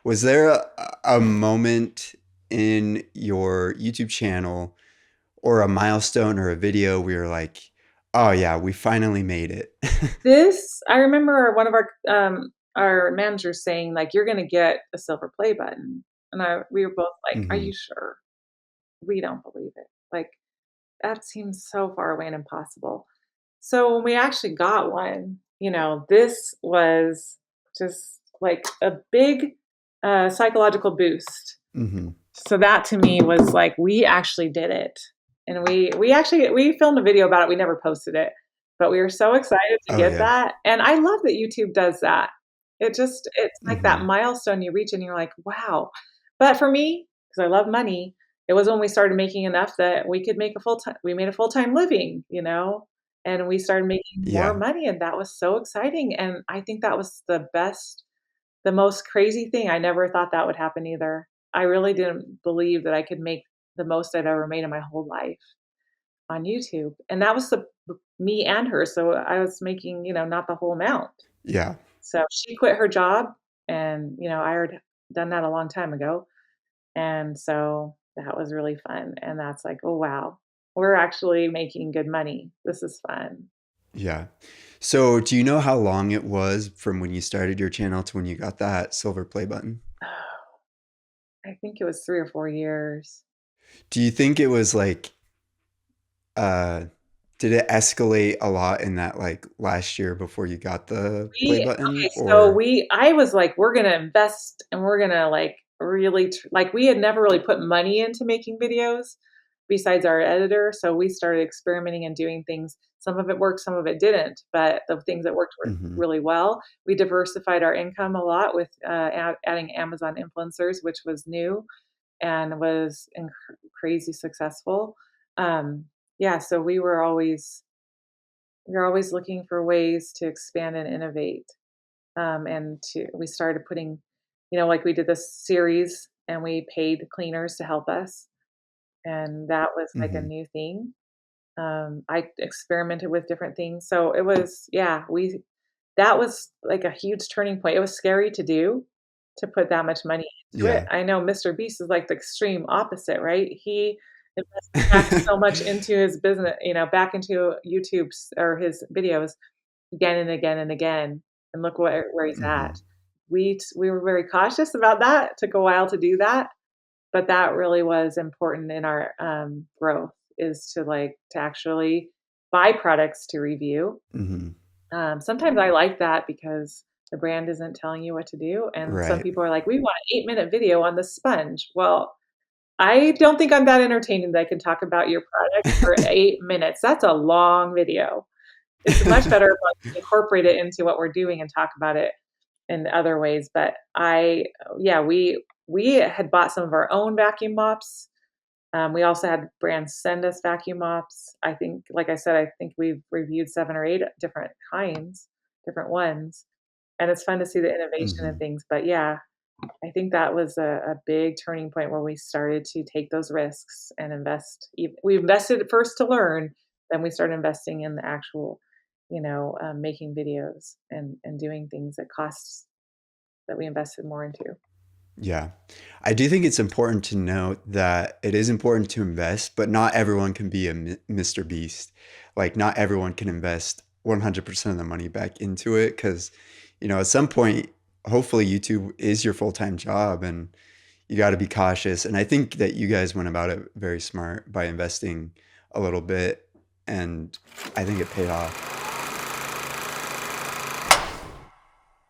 Was there a moment in your YouTube channel or a milestone or a video where you're like, oh yeah, we finally made it? This I remember one of our managers saying, like, "You're gonna get a silver play button." And we were both like, "Are Hmm. you sure? We don't believe it." Like, that seems so far away and impossible. So when we actually got one, this was just like a big, psychological boost. Hmm. So that to me was like, we actually did it. And we filmed a video about it. We never posted it, but we were so excited to Oh get yeah. that. And I love that YouTube does that. It's like that Hmm. milestone you reach and you're like, wow. But for me, because I love money, it was when we started making enough that we could make we made a full-time living, and we started making more Yeah. money. And that was so exciting. And I think that was the most crazy thing. I never thought that would happen either. I really didn't believe that I could make the most I've ever made in my whole life on YouTube, and that was the me and her, so I was making, not the whole amount. Yeah. So she quit her job, and, I had done that a long time ago, and so that was really fun, and that's like, "Oh, wow. We're actually making good money. This is fun." Yeah. So do you know how long it was from when you started your channel to when you got that silver play button? Oh, I think it was 3 or 4 years. Do you think it was like uh did it escalate a lot in that like last year before you got the play button or I was like, "We're gonna invest and we're gonna, like, really" like, we had never really put money into making videos besides our editor, so we started experimenting and doing things. Some of it worked, some of it didn't, but the things that worked Mhm. really well. We diversified our income a lot with, adding Amazon influencers, which was new and was crazy successful. Um, yeah, so we were always looking for ways to expand and innovate. And we started putting, like we did this series and we paid cleaners to help us. And that was like a Mhm. new thing. I experimented with different things. So it was, yeah, that was like a huge turning point. It was scary to do, to put that much money into it. Yeah. I know Mr. Beast is like the extreme opposite, right? He invested back so much into his business, back into YouTube's or his videos again and again and again, and look where he's at. Mhm. We were very cautious about that. It took a while to do that, but that really was important in our, growth, is to actually buy products to review. Mhm. Sometimes I like that because the brand isn't telling you what to do, and some Right. people are like, "We want an 8-minute video on the sponge." Well, I don't think I'm that entertaining that I can talk about your product for 8 minutes. That's a long video. It's much better if I incorporate it into what we're doing and talk about it in other ways, but yeah, we had bought some of our own vacuum mops. We also had brands send us vacuum mops. I think, like I said, I think we've reviewed 7 or 8 different kinds, different ones, and it's fun to see the innovation and Mhm. things, but yeah, I think that was a big turning point where we started to take those risks and invest. We invested at first to learn, then we started investing in the actual, making videos and doing things that costs that we invested more into. Yeah. I do think it's important to note that it is important to invest, but not everyone can be a Mr. Beast. Like, not everyone can invest 100% of the money back into it because, at some point, hopefully YouTube is your full-time job and you got to be cautious. And I think that you guys went about it very smart by investing a little bit, and I think it paid off.